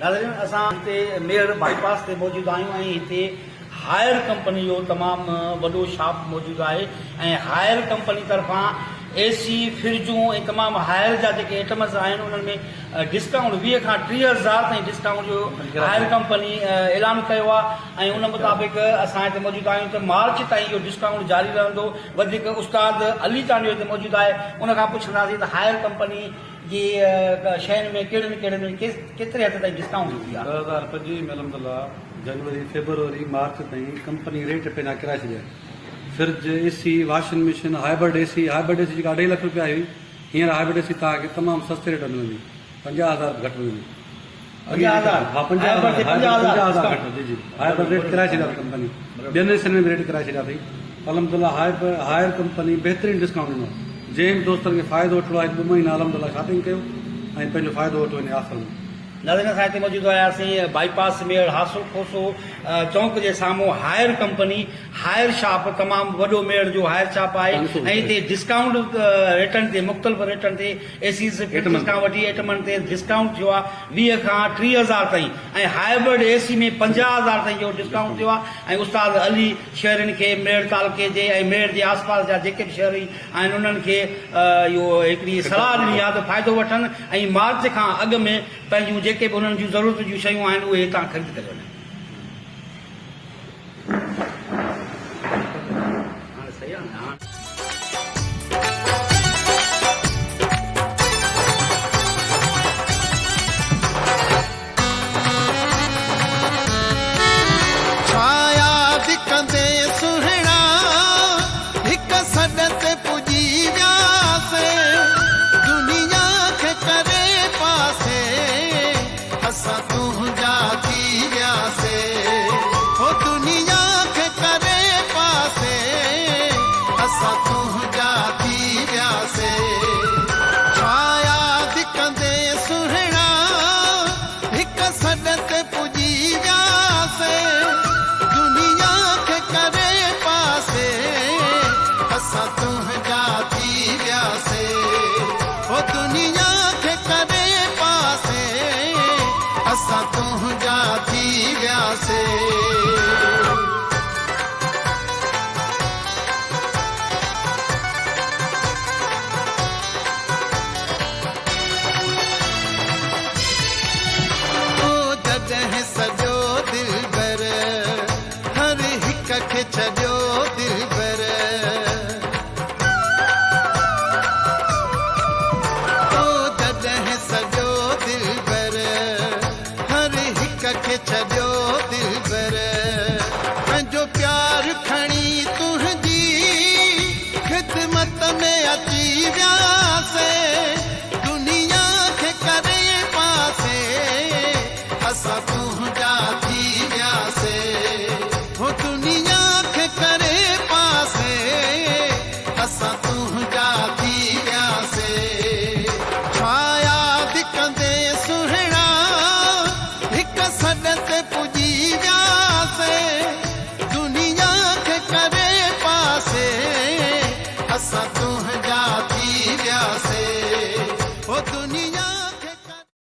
नाज़रीन असां हिते मेयर बाईपास ते मौजूदु आहियूं ऐं हिते हायर कंपनी जो तमामु वॾो शॉप मौजूदु आहे ऐं हायर कंपनी तरफ़ां एसी फ्रिजूं ऐं तमामु हायर जा जेके आइटम्स आहिनि उन्हनि में डिस्काउंट 20 खां 30,000 ताईं डिस्काउंट जो हायर कंपनी ऐलान कयो आहे ऐं उन मुताबिक़ असां हिते मौजूदु आहियूं त मार्च ताईं इहो डिस्काउंट जारी रहंदो। वधीक उस्ताद अली तांजो हिते मौजूदु आहे, उन खां पुछंदासीं त हायर कंपनी जी शयुनि में कहिड़े में केतिरे हद ताईं डिस्काउंट हूंदी आहे। 2025 में अलहमदुलिल्लाह जनवरी फरवरी मार्च ताईं कंपनी रेट पंहिंजा किराए छॾिया। Fridge AC washing machine hybrid AC जेका 2.5 लाख रुपया हुई हींअर हाइब्रिड एसी तव्हांखे तमामु सस्ते रेट में मिलंदी, 50,000 घटि मिलंदी। 50,000 हा 50,000 घटि जी जी हाइब्रिड रेट किराए छॾिया कंपनी, ॿियनि हिसनि में बि रेट किराए छॾिया अथई। अलहमदुलिल्लाह हायर कंपनी बहितरीनु डिस्काउंट ॾिनो। जंहिं दोस्तनि खे फ़ाइदो वठिणो आहे 2 महीना अलहमदुलिल्लाह शॉपिंग कयो ऐं पंहिंजो फ़ाइदो वठो हिन ऑफर में। नाज़रीन असां हिते मौजूदु आयासीं बाईपास मेड़ हासो खोसो चौक जे साम्हूं हायर कंपनी हायर शॉप तमामु वॾो मेड़ जो हायर शॉप आहे ऐं हिते डिस्काउंट रेटनि ते मुख़्तलिफ़ रेटनि ते एसीज़ खां वठी आइटमनि ते डिस्काउंट थियो आहे 20 खां 30,000 ताईं ऐं हाइब्रिड एसी में 50,000 ताईं जो डिस्काउंट थियो आहे। ऐं उस्ताद अली शहरनि खे मेड़ तालुके जे ऐं मेड़ जे आसपास जा जेके बि शहर आहिनि उन्हनि खे इहो हिकिड़ी सलाह ॾिनी आहे त फ़ाइदो वठनि ऐं मार्च खां अॻु में पंहिंजूं जेके बि उन्हनि जूं ज़रूरत जूं शयूं आहिनि उहे हितां ख़रीद करे वञनि।